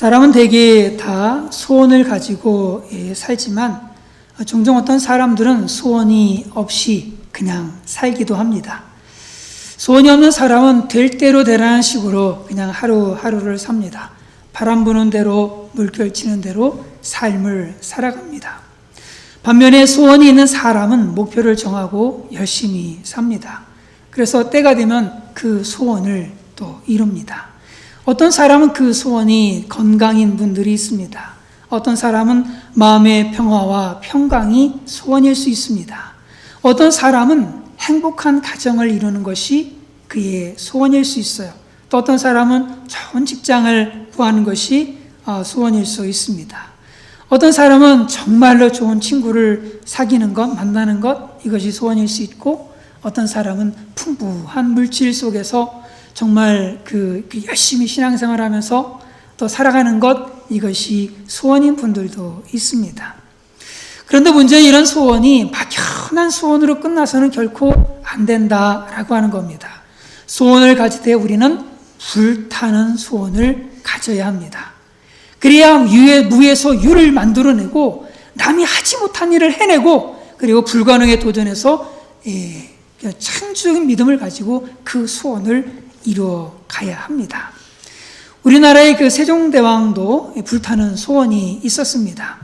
사람은 대개 다 소원을 가지고 살지만 종종 어떤 사람들은 소원이 없이 그냥 살기도 합니다. 소원이 없는 사람은 될 대로 되라는 식으로 그냥 하루하루를 삽니다. 바람 부는 대로 물결 치는 대로 삶을 살아갑니다. 반면에 소원이 있는 사람은 목표를 정하고 열심히 삽니다. 그래서 때가 되면 그 소원을 또 이룹니다. 어떤 사람은 그 소원이 건강인 분들이 있습니다. 어떤 사람은 마음의 평화와 평강이 소원일 수 있습니다. 어떤 사람은 행복한 가정을 이루는 것이 그의 소원일 수 있어요. 또 어떤 사람은 좋은 직장을 구하는 것이 소원일 수 있습니다. 어떤 사람은 정말로 좋은 친구를 사귀는 것, 만나는 것, 이것이 소원일 수 있고, 어떤 사람은 풍부한 물질 속에서 정말 그 열심히 신앙생활 하면서 또 살아가는 것, 이것이 소원인 분들도 있습니다. 그런데 문제는 이런 소원이 막연한 소원으로 끝나서는 결코 안 된다라고 하는 겁니다. 소원을 가질 때 우리는 불타는 소원을 가져야 합니다. 그래야 무에서 유를 만들어내고 남이 하지 못한 일을 해내고 그리고 불가능에 도전해서 창조적인 믿음을 가지고 그 소원을 이루어 가야 합니다. 우리나라의 그 세종대왕도 불타는 소원이 있었습니다.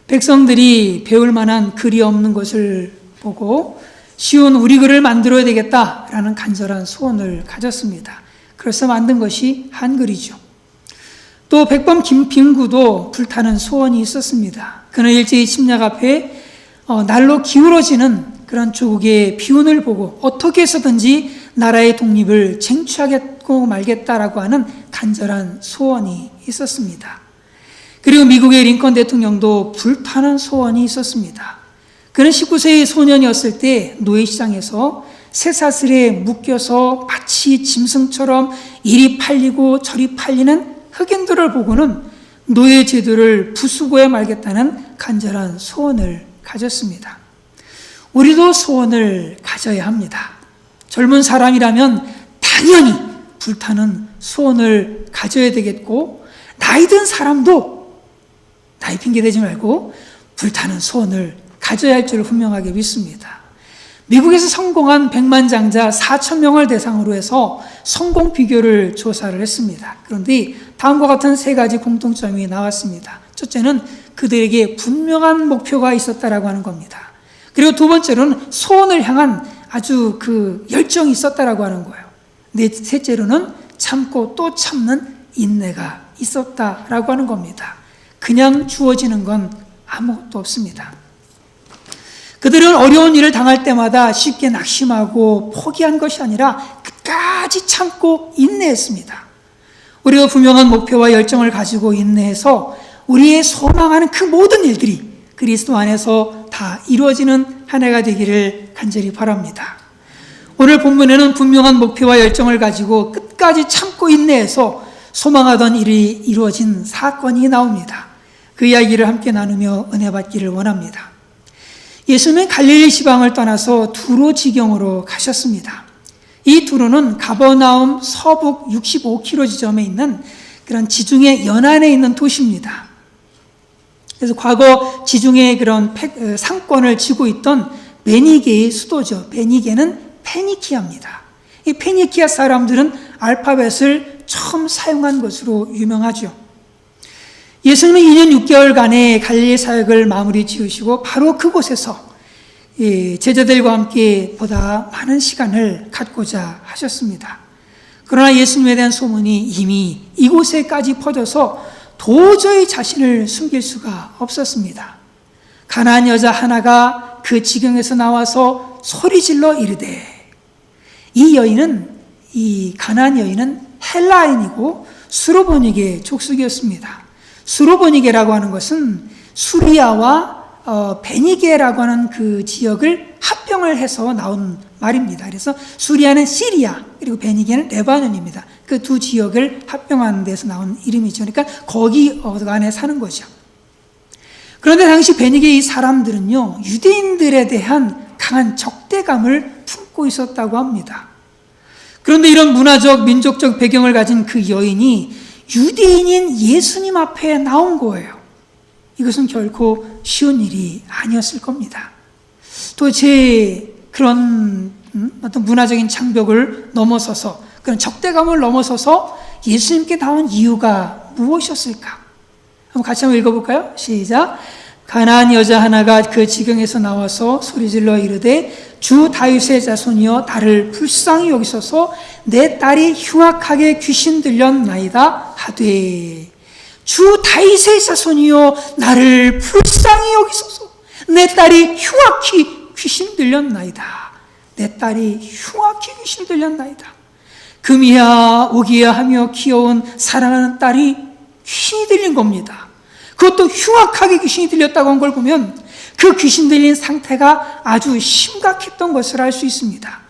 백성들이 배울 만한 글이 없는 것을 보고 쉬운 우리 글을 만들어야 되겠다라는 간절한 소원을 가졌습니다. 그래서 만든 것이 한글이죠. 또 백범 김빙구도 불타는 소원이 있었습니다. 그는 일제히 침략 앞에 날로 기울어지는 그런 조국의 비운을 보고 어떻게 해서든지 나라의 독립을 쟁취하겠고 말겠다라고 하는 간절한 소원이 있었습니다. 그리고 미국의 링컨 대통령도 불타는 소원이 있었습니다. 그는 19세의 소년이었을 때 노예시장에서 쇠사슬에 묶여서 마치 짐승처럼 이리 팔리고 저리 팔리는 흑인들을 보고는 노예 제도를 부수고야 말겠다는 간절한 소원을 가졌습니다. 우리도 소원을 가져야 합니다. 젊은 사람이라면 당연히 불타는 소원을 가져야 되겠고, 나이 든 사람도 나이 핑계대지 말고 불타는 소원을 가져야 할 줄 분명하게 믿습니다. 미국에서 성공한 백만장자 4,000명을 대상으로 해서 성공 비결을 조사를 했습니다. 그런데 다음과 같은 세 가지 공통점이 나왔습니다. 첫째는 그들에게 분명한 목표가 있었다라고 하는 겁니다. 그리고 두 번째로는 소원을 향한 아주 그 열정이 있었다라고 하는 거예요. 셋째로는 참고 또 참는 인내가 있었다라고 하는 겁니다. 그냥 주어지는 건 아무것도 없습니다. 그들은 어려운 일을 당할 때마다 쉽게 낙심하고 포기한 것이 아니라 끝까지 참고 인내했습니다. 우리가 분명한 목표와 열정을 가지고 인내해서 우리의 소망하는 그 모든 일들이 그리스도 안에서 다 이루어지는 한 해가 되기를 간절히 바랍니다. 오늘 본문에는 분명한 목표와 열정을 가지고 끝까지 참고 인내해서 소망하던 일이 이루어진 사건이 나옵니다. 그 이야기를 함께 나누며 은혜 받기를 원합니다. 예수님은 갈릴리 지방을 떠나서 두로 지경으로 가셨습니다. 이 두로는 가버나움 서북 65km 지점에 있는 그런 지중해 연안에 있는 도시입니다. 그래서 과거 지중해의 그런 상권을 쥐고 있던 베니게의 수도죠. 베니게는 페니키아입니다. 이 페니키아 사람들은 알파벳을 처음 사용한 것으로 유명하죠. 예수님은 2년 6개월간의 갈릴리 사역을 마무리 지으시고 바로 그곳에서 제자들과 함께 보다 많은 시간을 갖고자 하셨습니다. 그러나 예수님에 대한 소문이 이미 이곳에까지 퍼져서 도저히 자신을 숨길 수가 없었습니다. 가나안 여자 하나가 그 지경에서 나와서 소리질러 이르되, 이 가나안 여인은 헬라인이고 수로보니게 족속이었습니다. 수로보니게라고 하는 것은 수리아와 베니게라고 하는 그 지역을 합병을 해서 나온 말입니다. 그래서 수리아는 시리아, 그리고 베니게는 레바논입니다. 그 두 지역을 합병한 데서 나온 이름이죠. 그러니까 거기 안에 사는 거죠. 그런데 당시 베니게 이 사람들은요, 유대인들에 대한 강한 적대감을 품고 있었다고 합니다. 그런데 이런 문화적, 민족적 배경을 가진 그 여인이 유대인인 예수님 앞에 나온 거예요. 이것은 결코 쉬운 일이 아니었을 겁니다. 도대체 그런 어떤 문화적인 장벽을 넘어서서, 그런 적대감을 넘어서서 예수님께 나온 이유가 무엇이었을까? 한번 같이 한번 읽어볼까요? 시작. 가나안 여자 하나가 그 지경에서 나와서 소리질러 이르되 주 다윗의 자손이여 나를 불쌍히 여기소서 내 딸이 흉악하게 귀신 들렸나이다 하되, 주 다윗의 자손이여 나를 불쌍히 여기소서 내 딸이 흉악히 귀신 들렸나이다. 내 딸이 흉악히 귀신 들렸나이다. 금이야 오기야 하며 키워온 사랑하는 딸이 귀신이 들린 겁니다. 그것도 흉악하게 귀신이 들렸다고 한 걸 보면 그 귀신 들린 상태가 아주 심각했던 것을 알 수 있습니다.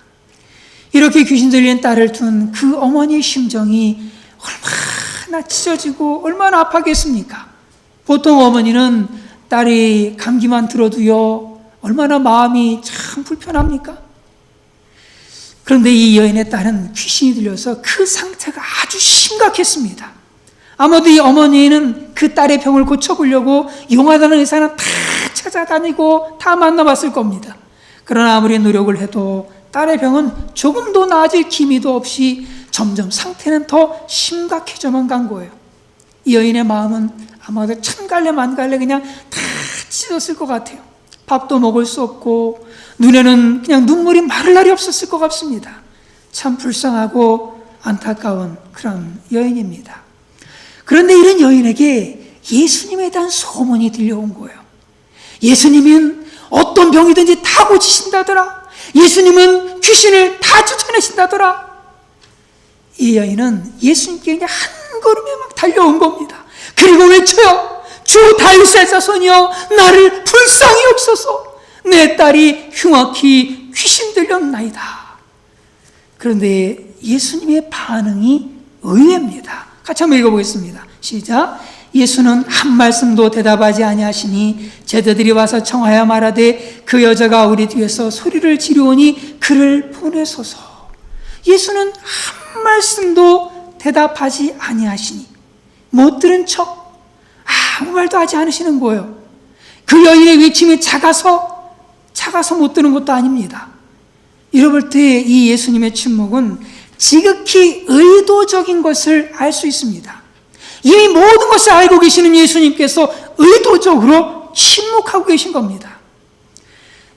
이렇게 귀신 들린 딸을 둔 그 어머니의 심정이 얼마나 찢어지고 얼마나 아파겠습니까? 보통 어머니는 딸이 감기만 들어도요 얼마나 마음이 참 불편합니까? 그런데 이 여인의 딸은 귀신이 들려서 그 상태가 아주 심각했습니다. 아마도 이 어머니는 그 딸의 병을 고쳐보려고 용하다는 의사는 다 찾아다니고 다 만나봤을 겁니다. 그러나 아무리 노력을 해도 딸의 병은 조금도 나아질 기미도 없이 점점 상태는 더 심각해져만 간 거예요. 이 여인의 마음은 아마도 천갈래 만갈래 그냥 다 찢었을 것 같아요. 밥도 먹을 수 없고 눈에는 그냥 눈물이 마를 날이 없었을 것 같습니다. 참 불쌍하고 안타까운 그런 여인입니다. 그런데 이런 여인에게 예수님에 대한 소문이 들려온 거예요. 예수님은 어떤 병이든지 다 고치신다더라. 예수님은 귀신을 다 쫓아내신다더라. 이 여인은 예수님께 그냥 한 걸음에 막 달려온 겁니다. 그리고 외쳐요. 주 다윗의 자손이여 나를 불쌍히 여기소서 내 딸이 흉악히 귀신 들렸나이다. 그런데 예수님의 반응이 의외입니다. 같이 한번 읽어보겠습니다. 시작. 예수는 한 말씀도 대답하지 아니하시니 제자들이 와서 청하여 말하되 그 여자가 우리 뒤에서 소리를 지르오니 그를 보내소서. 예수는 한 말씀도 대답하지 아니하시니 못 들은 척 아무 말도 하지 않으시는 거예요. 그 여인의 외침이 작아서 못 들은 것도 아닙니다. 이럴 때 이 예수님의 침묵은 지극히 의도적인 것을 알 수 있습니다. 이미 모든 것을 알고 계시는 예수님께서 의도적으로 침묵하고 계신 겁니다.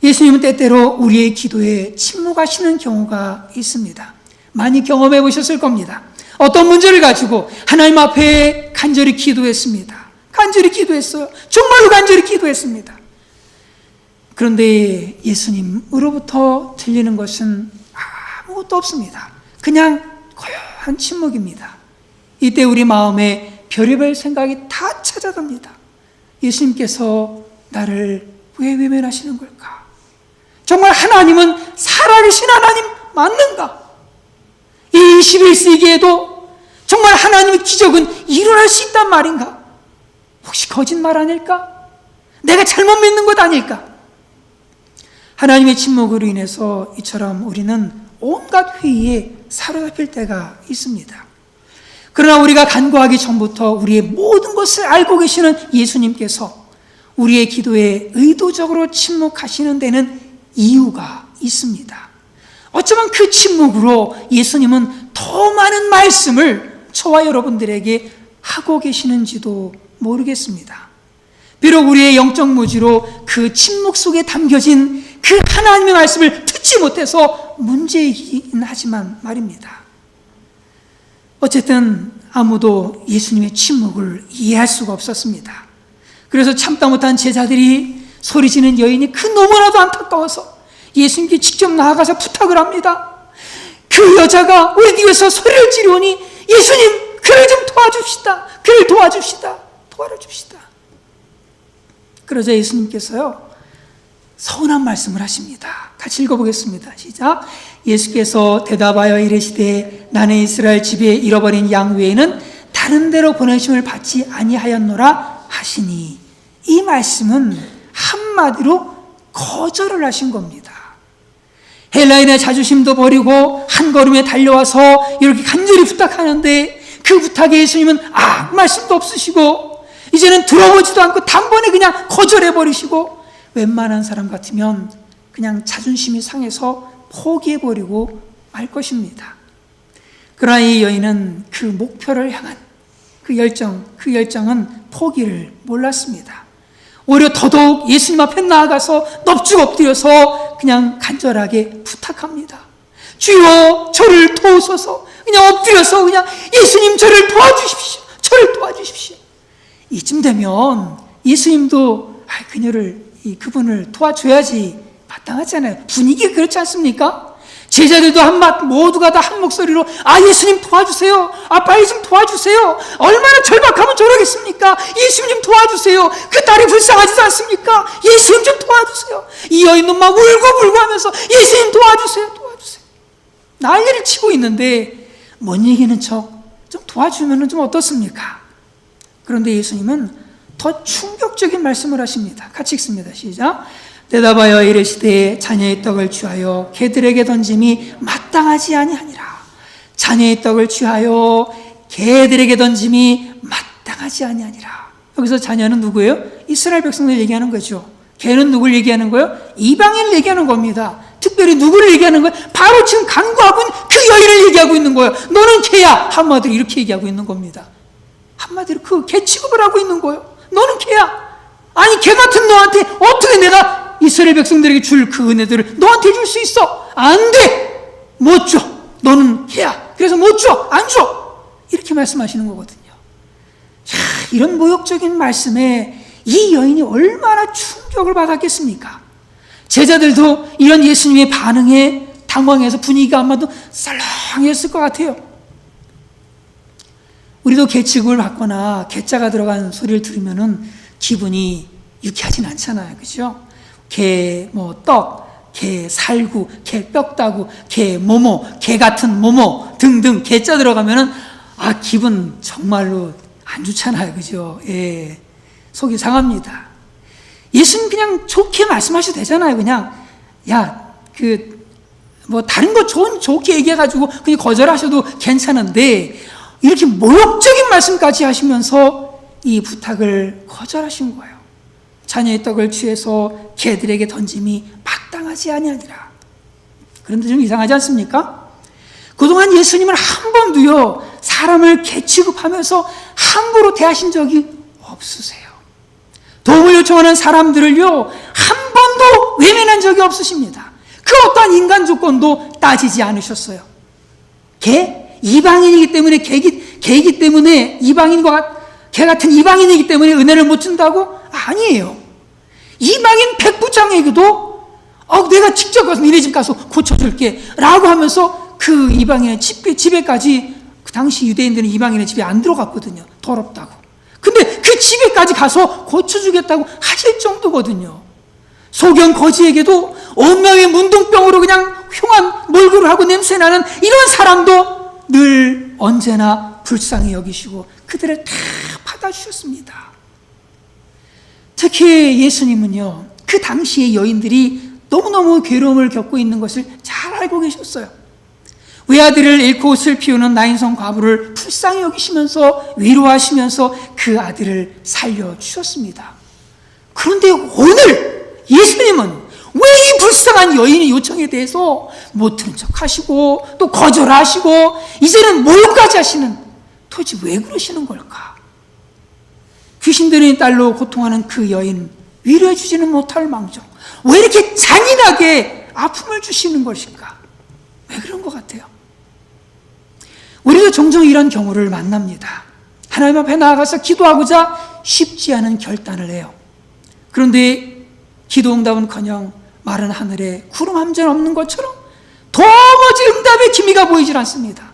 예수님은 때때로 우리의 기도에 침묵하시는 경우가 있습니다. 많이 경험해 보셨을 겁니다. 어떤 문제를 가지고 하나님 앞에 간절히 기도했습니다. 간절히 기도했어요. 정말로 간절히 기도했습니다. 그런데 예수님으로부터 들리는 것은 아무것도 없습니다. 그냥 고요한 침묵입니다. 이때 우리 마음에 별의별 생각이 다 찾아듭니다. 예수님께서 나를 왜 외면하시는 걸까? 정말 하나님은 살아계신 하나님 맞는가? 이 21세기에도 정말 하나님의 기적은 일어날 수 있단 말인가? 혹시 거짓말 아닐까? 내가 잘못 믿는 것 아닐까? 하나님의 침묵으로 인해서 이처럼 우리는 온갖 회의에 사로잡힐 때가 있습니다. 그러나 우리가 간구하기 전부터 우리의 모든 것을 알고 계시는 예수님께서 우리의 기도에 의도적으로 침묵하시는 데는 이유가 있습니다. 어쩌면 그 침묵으로 예수님은 더 많은 말씀을 저와 여러분들에게 하고 계시는지도 모르겠습니다. 비록 우리의 영적 무지로 그 침묵 속에 담겨진 그 하나님의 말씀을 듣지 못해서 문제이긴 하지만 말입니다. 어쨌든 아무도 예수님의 침묵을 이해할 수가 없었습니다. 그래서 참다 못한 제자들이 소리지는 여인이 그 너무나도 안타까워서 예수님께 직접 나아가서 부탁을 합니다. 그 여자가 우리 뒤에서 소리를 지르오니 예수님 그를 좀 도와줍시다. 그를 도와줍시다. 그러자 예수님께서요 서운한 말씀을 하십니다. 같이 읽어보겠습니다. 시작. 예수께서 대답하여 이르시되 나는 이스라엘 집에 잃어버린 양 외에는 다른 데로 보내심을 받지 아니하였노라 하시니, 이 말씀은 한마디로 거절을 하신 겁니다. 헬라인의 자존심도 버리고 한 걸음에 달려와서 이렇게 간절히 부탁하는데 그 부탁에 예수님은 아무 말씀도 없으시고 이제는 들어보지도 않고 단번에 그냥 거절해버리시고 웬만한 사람 같으면 그냥 자존심이 상해서 포기해버리고 말 것입니다. 그러나 이 여인은 그 목표를 향한 그 열정은 포기를 몰랐습니다. 오히려 더더욱 예수님 앞에 나아가서 넙죽 엎드려서 그냥 간절하게 부탁합니다. 주여 저를 도우소서. 그냥 엎드려서 그냥 예수님 저를 도와주십시오. 저를 도와주십시오. 이쯤 되면 예수님도 그분을 도와줘야지 마땅하잖아요. 분위기가 그렇지 않습니까? 제자들도 모두가 다 한 목소리로 예수님 도와주세요. 빨리 좀 도와주세요. 얼마나 절박하면 저러겠습니까? 예수님 좀 도와주세요. 그 딸이 불쌍하지 않습니까? 예수님 좀 도와주세요. 이 여인은 막 울고불고 하면서 예수님 도와주세요. 도와주세요. 난리를 치고 있는데 못 이기는 척 좀 도와주면 좀 어떻습니까? 그런데 예수님은 더 충격적인 말씀을 하십니다. 같이 읽습니다. 시작. 대답하여 이르시되 자녀의 떡을 취하여 개들에게 던짐이 마땅하지 아니하니라. 자녀의 떡을 취하여 개들에게 던짐이 마땅하지 아니하니라. 여기서 자녀는 누구예요? 이스라엘 백성들 얘기하는 거죠. 개는 누굴 얘기하는 거예요? 이방인을 얘기하는 겁니다. 특별히 누구를 얘기하는 거예요? 바로 지금 간구하고 있는 그 여인을 얘기하고 있는 거예요. 너는 개야. 한마디로 이렇게 얘기하고 있는 겁니다. 한마디로 그 개 취급을 하고 있는 거예요. 너는 개야. 아니 개 같은 너한테 어떻게 내가 이스라엘 백성들에게 줄 그 은혜들을 너한테 줄 수 있어? 안 돼! 못 줘! 너는 개야. 그래서 못 줘! 안 줘! 이렇게 말씀하시는 거거든요. 이런 모욕적인 말씀에 이 여인이 얼마나 충격을 받았겠습니까? 제자들도 이런 예수님의 반응에 당황해서 분위기가 아마도 썰렁했을 것 같아요. 우리도 개 취급을 받거나 개자가 들어간 소리를 들으면은 기분이 유쾌하진 않잖아요. 그죠? 개 떡, 개 살구, 개 뼈다구, 개 모모, 개 같은 모모 등등 개자 들어가면은 기분 정말로 안 좋잖아요. 그죠? 예. 속이 상합니다. 예수님 그냥 좋게 말씀하셔도 되잖아요. 그냥 다른 거 좋게 얘기해가지고 그냥 거절하셔도 괜찮은데 이렇게 모욕적인 말씀까지 하시면서 이 부탁을 거절하신 거예요. 자녀의 떡을 취해서 개들에게 던짐이 마땅하지 아니하니라. 그런데 좀 이상하지 않습니까? 그동안 예수님은 한 번도요 사람을 개 취급하면서 함부로 대하신 적이 없으세요. 도움을 요청하는 사람들을요 한 번도 외면한 적이 없으십니다. 그 어떠한 인간 조건도 따지지 않으셨어요. 이방인이기 때문에 개이기 때문에 개 같은 이방인이기 때문에 은혜를 못 준다고? 아니에요. 이방인 백부장에게도 내가 직접 가서 니네 집 가서 고쳐줄게 라고 하면서 그 이방인의 집에까지 그 당시 유대인들은 이방인의 집에 안 들어갔거든요. 더럽다고. 근데 그 집에까지 가서 고쳐주겠다고 하실 정도거든요. 소경 거지에게도 온명의 문둥병으로 그냥 흉한 몰골을 하고 냄새나는 이런 사람도 늘 언제나 불쌍히 여기시고 그들을 다 받아주셨습니다. 특히 예수님은요 그 당시의 여인들이 너무너무 괴로움을 겪고 있는 것을 잘 알고 계셨어요. 외아들을 잃고 슬피우는 나인성 과부를 불쌍히 여기시면서 위로하시면서 그 아들을 살려주셨습니다. 그런데 오늘 예수님은 왜 이 불쌍한 여인의 요청에 대해서 못 들은 척 하시고 또 거절하시고 이제는 모욕까지 하시는, 도대체 왜 그러시는 걸까? 귀신 들린 딸로 고통하는 그 여인 위로해 주지는 못할 망정 왜 이렇게 잔인하게 아픔을 주시는 것일까? 왜 그런 것 같아요? 우리도 종종 이런 경우를 만납니다. 하나님 앞에 나아가서 기도하고자 쉽지 않은 결단을 해요. 그런데 기도 응답은커녕 마른 하늘에 구름 한 점 없는 것처럼 도무지 응답의 기미가 보이질 않습니다.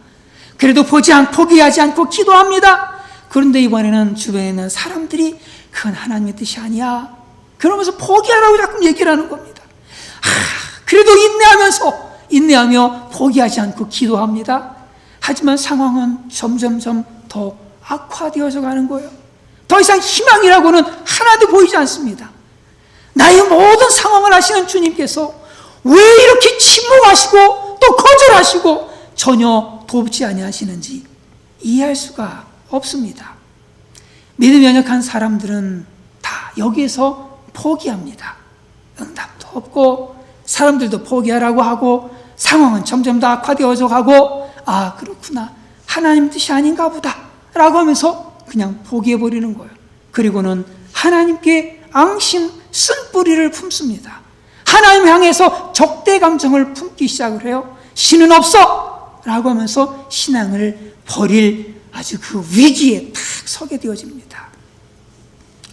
그래도 포기하지 않고 기도합니다. 그런데 이번에는 주변에 있는 사람들이 그건 하나님의 뜻이 아니야 그러면서 포기하라고 자꾸 얘기를 하는 겁니다. 그래도 인내하며 포기하지 않고 기도합니다. 하지만 상황은 점점점 더 악화되어져 가는 거예요. 더 이상 희망이라고는 하나도 보이지 않습니다. 나의 모든 상황을 아시는 주님께서 왜 이렇게 침묵하시고 또 거절하시고 전혀 돕지 아니하시는지 이해할 수가 없습니다. 믿음이 연약한 사람들은 다 여기에서 포기합니다. 응답도 없고 사람들도 포기하라고 하고 상황은 점점 더 악화되어져 가고 아 그렇구나 하나님 뜻이 아닌가 보다 라고 하면서 그냥 포기해버리는 거예요. 그리고는 하나님께 앙심 쓴뿌리를 품습니다. 하나님 향해서 적대 감정을 품기 시작을 해요. 신은 없어! 라고 하면서 신앙을 버릴 아주 그 위기에 탁 서게 되어집니다.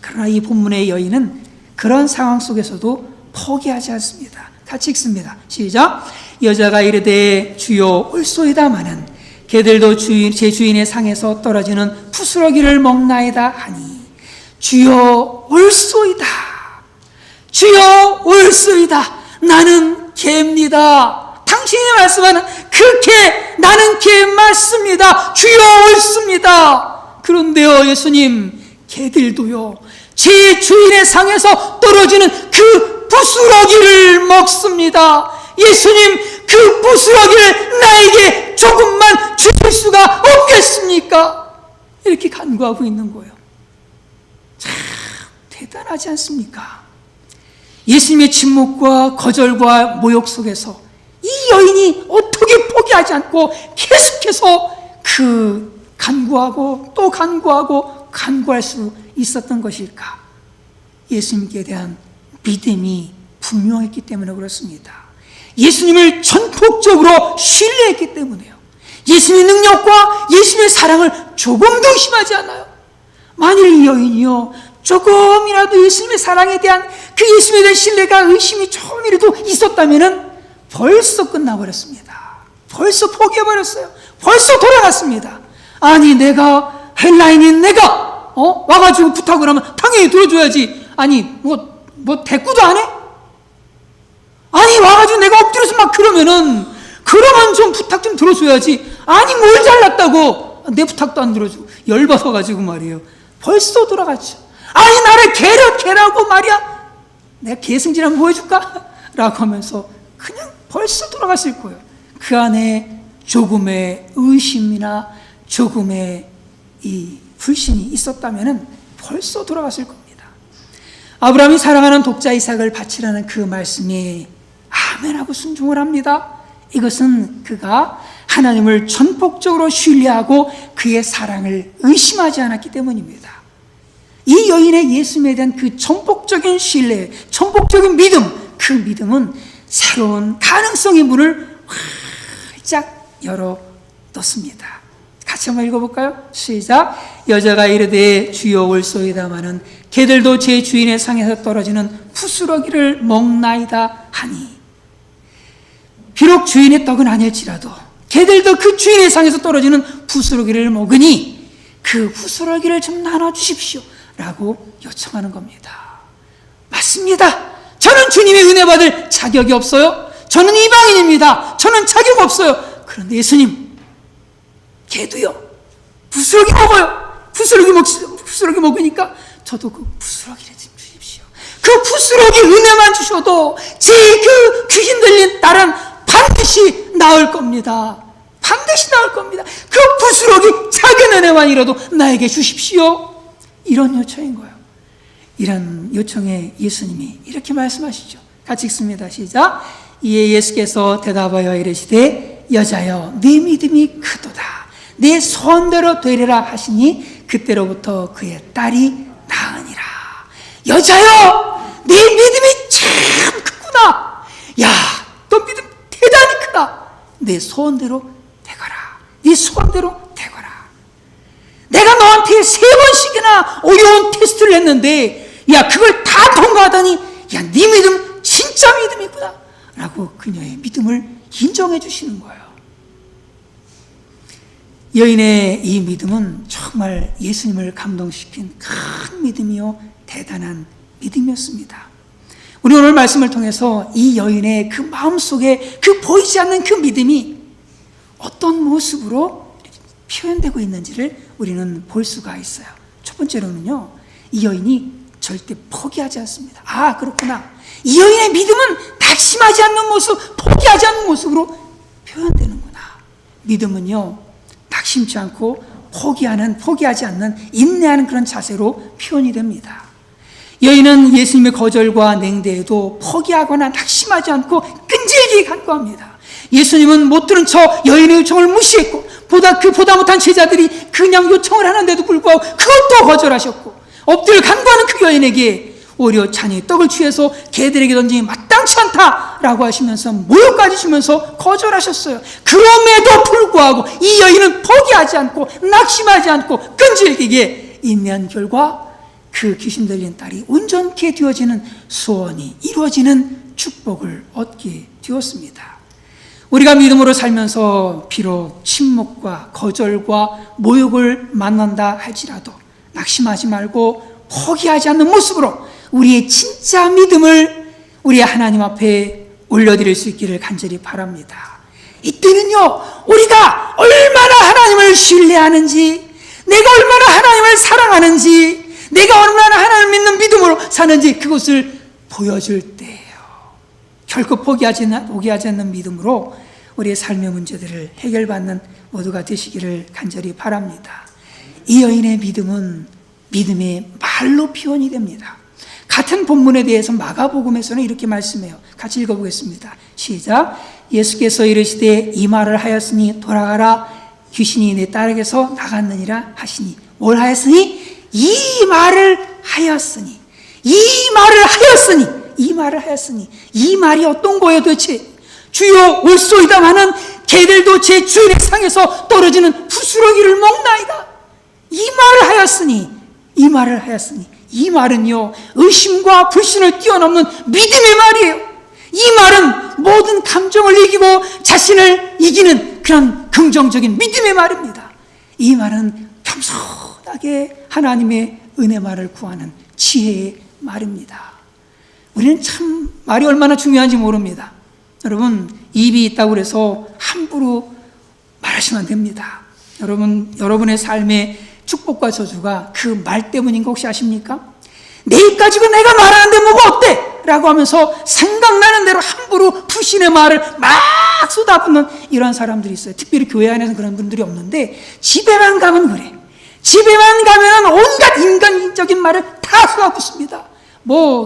그러나 이 본문의 여인은 그런 상황 속에서도 포기하지 않습니다. 같이 읽습니다. 시작. 여자가 이르되 주여 올소이다마는 개들도 제 주인의 상에서 떨어지는 부스러기를 먹나이다 하니 주여 올소이다. 주여 올소이다. 나는 개입니다. 당신이 말씀하는 그 개, 나는 개 맞습니다. 주여 올습니다. 그런데요 예수님, 개들도요 제 주인의 상에서 떨어지는 그 부스러기를 먹습니다. 예수님, 그 부스러기를 나에게 조금만 주실 수가 없겠습니까? 이렇게 간구하고 있는 거예요. 참 대단하지 않습니까? 예수님의 침묵과 거절과 모욕 속에서 이 여인이 어떻게 포기하지 않고 계속해서 그 간구하고 또 간구하고 간구할 수 있었던 것일까? 예수님께 대한 믿음이 분명했기 때문에 그렇습니다. 예수님을 전폭적으로 신뢰했기 때문에요. 예수님의 능력과 예수님의 사랑을 조금도 의심하지 않아요. 만일 이 여인이요 조금이라도 예수님의 사랑에 대한 그 예수님에 대한 신뢰가 의심이 조금이라도 있었다면 벌써 끝나버렸습니다. 벌써 포기해버렸어요. 벌써 돌아갔습니다. 아니 내가 헬라인인 내가 와가지고 부탁을 하면 당연히 들어줘야지. 아니 뭐 대꾸도 안 해? 아니 와가지고 내가 엎드려서 막 그러면 좀 부탁 좀 들어줘야지. 아니 뭘 잘났다고 내 부탁도 안 들어주고 열받아가지고 말이에요. 벌써 돌아갔죠. 아니 나를 개라고 말이야. 내가 개승질 한번 보여줄까? 라고 하면서 그냥 벌써 돌아갔을 거예요. 그 안에 조금의 의심이나 조금의 이 불신이 있었다면 벌써 돌아갔을 겁니다. 아브라함이 사랑하는 독자 이삭을 바치라는 그 말씀이 아멘하고 순종을 합니다. 이것은 그가 하나님을 전폭적으로 신뢰하고 그의 사랑을 의심하지 않았기 때문입니다. 이 여인의 예수님에 대한 그 전폭적인 신뢰, 전폭적인 믿음, 그 믿음은 새로운 가능성의 문을 활짝 열어놓습니다. 같이 한번 읽어볼까요? 시작. 여자가 이르되 주여 올소이다마는 개들도 제 주인의 상에서 떨어지는 부스러기를 먹나이다 하니 비록 주인의 떡은 아닐지라도 개들도 그 주인의 상에서 떨어지는 부스러기를 먹으니 그 부스러기를 좀 나눠주십시오 라고 요청하는 겁니다. 맞습니다. 저는 주님의 은혜 받을 자격이 없어요. 저는 이방인입니다. 저는 자격 없어요. 그런데 예수님, 개도요 부스러기 먹어요. 부스러기 먹으니까 저도 그 부스러기를 좀 주십시오. 그 부스러기 은혜만 주셔도 제 그 귀신 들린 딸은 반드시 나을 겁니다. 반드시 나을 겁니다. 그 부스러기 작은 은혜만이라도 나에게 주십시오. 이런 요청인 거예요. 이런 요청에 예수님이 이렇게 말씀하시죠. 같이 읽습니다. 시작. 이에 예수께서 대답하여 이르시되 여자여 네 믿음이 크도다. 네 소원대로 되리라 하시니 그때로부터 그의 딸이 나으니라. 여자여 네 믿음이 참 크구나. 야, 너 믿음 대단히 크다. 내 소원대로 되거라. 네 소원대로 되거라. 내가 너한테 3번씩이나 어려운 테스트를 했는데 야 그걸 다 통과하다니 야 네 믿음 진짜 믿음이구나 라고 그녀의 믿음을 인정해 주시는 거예요. 여인의 이 믿음은 정말 예수님을 감동시킨 큰 믿음이요 대단한 믿음이었습니다. 우리 오늘 말씀을 통해서 이 여인의 그 마음속에 그 보이지 않는 그 믿음이 어떤 모습으로 표현되고 있는지를 우리는 볼 수가 있어요. 첫 번째로는요, 이 여인이 절대 포기하지 않습니다. 아, 그렇구나. 이 여인의 믿음은 낙심하지 않는 모습, 포기하지 않는 모습으로 표현되는구나. 믿음은요, 낙심치 않고 포기하지 않는 인내하는 그런 자세로 표현이 됩니다. 여인은 예수님의 거절과 냉대에도 포기하거나 낙심하지 않고 끈질기게 간구합니다. 예수님은 못 들은 척 여인의 요청을 무시했고 보다 못한 제자들이 그냥 요청을 하는데도 불구하고 그것도 거절하셨고 엎드려 간구하는 그 여인에게 오히려 자녀의 떡을 취해서 개들에게 던지니 마땅치 않다라고 하시면서 모욕까지 주면서 거절하셨어요. 그럼에도 불구하고 이 여인은 포기하지 않고 낙심하지 않고 끈질기게 인내한 결과 그 귀신 들린 딸이 온전케 되어지는 소원이 이루어지는 축복을 얻게 되었습니다. 우리가 믿음으로 살면서 비록 침묵과 거절과 모욕을 만난다 할지라도 낙심하지 말고 포기하지 않는 모습으로 우리의 진짜 믿음을 우리의 하나님 앞에 올려드릴 수 있기를 간절히 바랍니다. 이때는요, 우리가 얼마나 하나님을 신뢰하는지, 내가 얼마나 하나님을 사랑하는지, 내가 얼마나 하나님을 믿는 믿음으로 사는지 그것을 보여줄 때예요. 결코 포기하지 않는 믿음으로 우리의 삶의 문제들을 해결받는 모두가 되시기를 간절히 바랍니다. 이 여인의 믿음은 믿음의 말로 표현이 됩니다. 같은 본문에 대해서 마가복음에서는 이렇게 말씀해요. 같이 읽어보겠습니다. 시작. 예수께서 이르시되 이 말을 하였으니 돌아가라 귀신이 내 딸에게서 나갔느니라 하시니 뭘 하였으니? 이 말을 하였으니 이 말이 어떤 거예요 도대체? 주여 올소이다마는 개들도 제 주인의 상에서 떨어지는 부스러기를 먹나이다. 이 말을 하였으니 이 말은요 의심과 불신을 뛰어넘는 믿음의 말이에요. 이 말은 모든 감정을 이기고 자신을 이기는 그런 긍정적인 믿음의 말입니다. 이 말은 겸손하게 하나님의 은혜 말을 구하는 지혜의 말입니다. 우리는 참 말이 얼마나 중요한지 모릅니다. 여러분, 입이 있다고 해서 함부로 말하시면 안 됩니다. 여러분의 삶의 축복과 저주가 그 말 때문인 거 혹시 아십니까? 내 입 가지고 내가 말하는데 뭐가 어때? 라고 하면서 생각나는 대로 함부로 불신의 말을 막 쏟아붓는 이런 사람들이 있어요. 특별히 교회 안에서는 그런 분들이 없는데 집에만 가면 그래. 집에만 가면 온갖 인간적인 말을 다 쏟아붓습니다.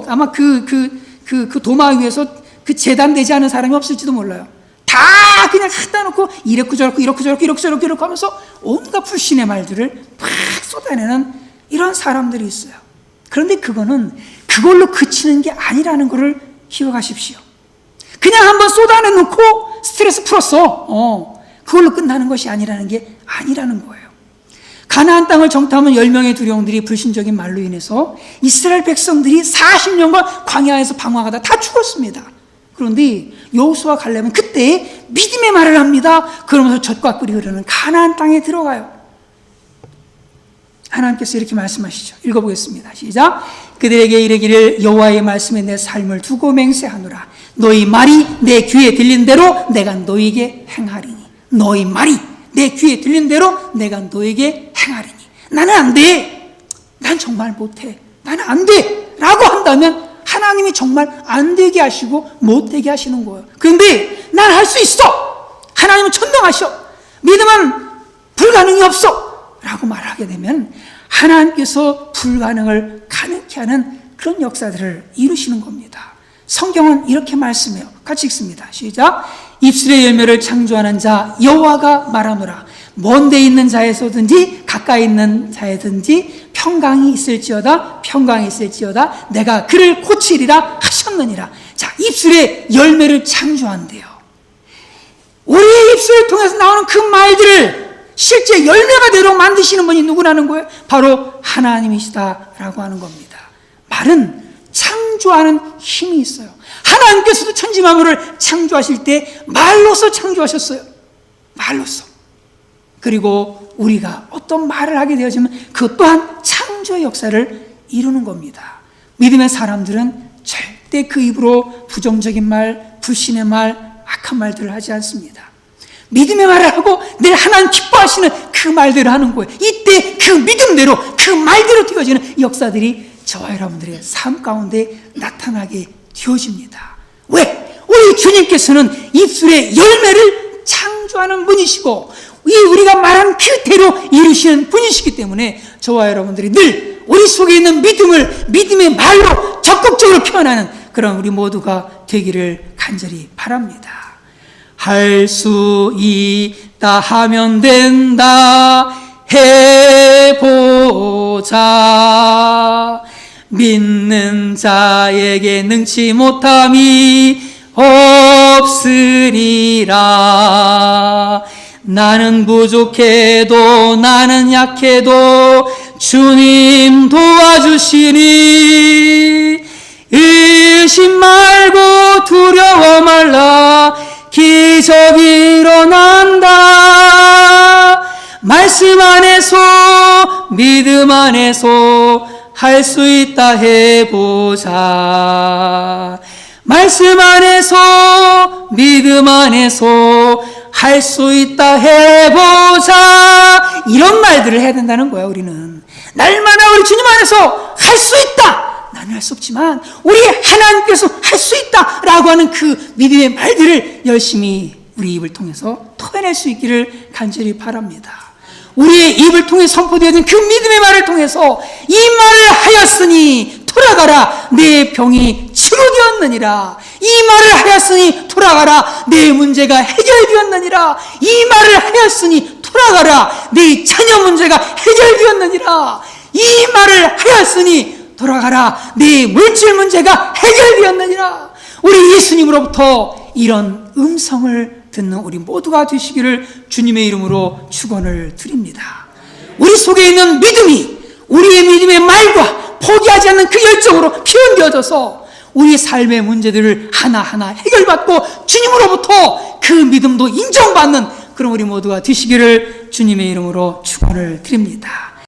아마 그 도마 위에서 그 재단되지 않은 사람이 없을지도 몰라요. 다 그냥 갖다 놓고 이렇고 저렇고 하면서 온갖 불신의 말들을 막 쏟아내는 이런 사람들이 있어요. 그런데 그걸로 그치는 게 아니라는 것을 기억하십시오. 그냥 한번 쏟아내놓고 스트레스 풀었어. 그걸로 끝나는 것이 아니라는 거예요. 가나안 땅을 정탐한 10명의 두령들이 불신적인 말로 인해서 이스라엘 백성들이 40년간 광야에서 방황하다 다 죽었습니다. 그런데 여호수아 갈렙은 그때 믿음의 말을 합니다. 그러면서 젖과 꿀이 흐르는 가나안 땅에 들어가요. 하나님께서 이렇게 말씀하시죠. 읽어보겠습니다. 시작. 그들에게 이르기를 여호와의 말씀에 내 삶을 두고 맹세하노라. 너희 말이 내 귀에 들린 대로 내가 너에게 행하리니. 너희 말이 내 귀에 들린 대로 내가 너에게 행하리니. 나는 안 돼. 난 정말 못해. 나는 안 돼. 라고 한다면 하나님이 정말 안 되게 하시고 못 되게 하시는 거예요. 그런데 난 할 수 있어. 하나님은 천능하셔. 믿음은 불가능이 없어. 라고 말하게 되면 하나님께서 불가능을 가능케 하는 그런 역사들을 이루시는 겁니다. 성경은 이렇게 말씀해요. 같이 읽습니다. 시작. 입술의 열매를 창조하는 자 여호와가 말하노라. 먼 데 있는 자에서든지 가까이 있는 자에든지 평강이 있을지어다 내가 그를 고치리라 하셨느니라. 자, 입술의 열매를 창조한대요. 우리의 입술을 통해서 나오는 그 말들을 실제 열매가 되도록 만드시는 분이 누구라는 거예요? 바로 하나님이시다라고 하는 겁니다. 말은 창조하는 힘이 있어요. 하나님께서도 천지만물을 창조하실 때 말로서 창조하셨어요. 말로서. 그리고 우리가 어떤 말을 하게 되어지면 그것 또한 창조의 역사를 이루는 겁니다. 믿음의 사람들은 절대 그 입으로 부정적인 말, 불신의 말, 악한 말들을 하지 않습니다. 믿음의 말을 하고 늘 하나님 기뻐하시는 그 말대로 하는 거예요. 이때 그 믿음대로 그 말대로 되어지는 역사들이 저와 여러분들의 삶 가운데 나타나게 되어집니다. 왜? 우리 주님께서는 입술의 열매를 창조하는 분이시고 우리가 말한 그대로 이루시는 분이시기 때문에 저와 여러분들이 늘 우리 속에 있는 믿음의 말로 적극적으로 표현하는 그런 우리 모두가 되기를 간절히 바랍니다. 할 수 있다 하면 된다 해보자. 믿는 자에게 능치 못함이 없으리라. 나는 부족해도 나는 약해도 주님 도와주시니 의심 말고 두려워 말라. 기적이 일어난다. 말씀 안에서 믿음 안에서 할 수 있다 해보자. 말씀 안에서 믿음 안에서 할 수 있다 해보자. 이런 말들을 해야 된다는 거야. 우리는 날마다 우리 주님 안에서 할 수 있다. 나는 할 수 없지만 우리 하나님께서 할 수 있다 라고 하는 그 믿음의 말들을 열심히 우리 입을 통해서 토해낼 수 있기를 간절히 바랍니다. 우리의 입을 통해 선포되어진 그 믿음의 말을 통해서 이 말을 하였으니 돌아가라 내 병이 치료되었느니라. 이 말을 하였으니 돌아가라 내 문제가 해결되었느니라. 이 말을 하였으니 돌아가라 내 자녀 문제가 해결되었느니라. 이 말을 하였으니 돌아가라 내 물질 문제가 해결되었느니라. 우리 예수님으로부터 이런 음성을 듣는 우리 모두가 되시기를 주님의 이름으로 축원을 드립니다. 우리 속에 있는 믿음이 우리의 믿음의 말과 포기하지 않는 그 열정으로 표현되어져서 우리 삶의 문제들을 하나하나 해결받고 주님으로부터 그 믿음도 인정받는 그런 우리 모두가 되시기를 주님의 이름으로 축원을 드립니다.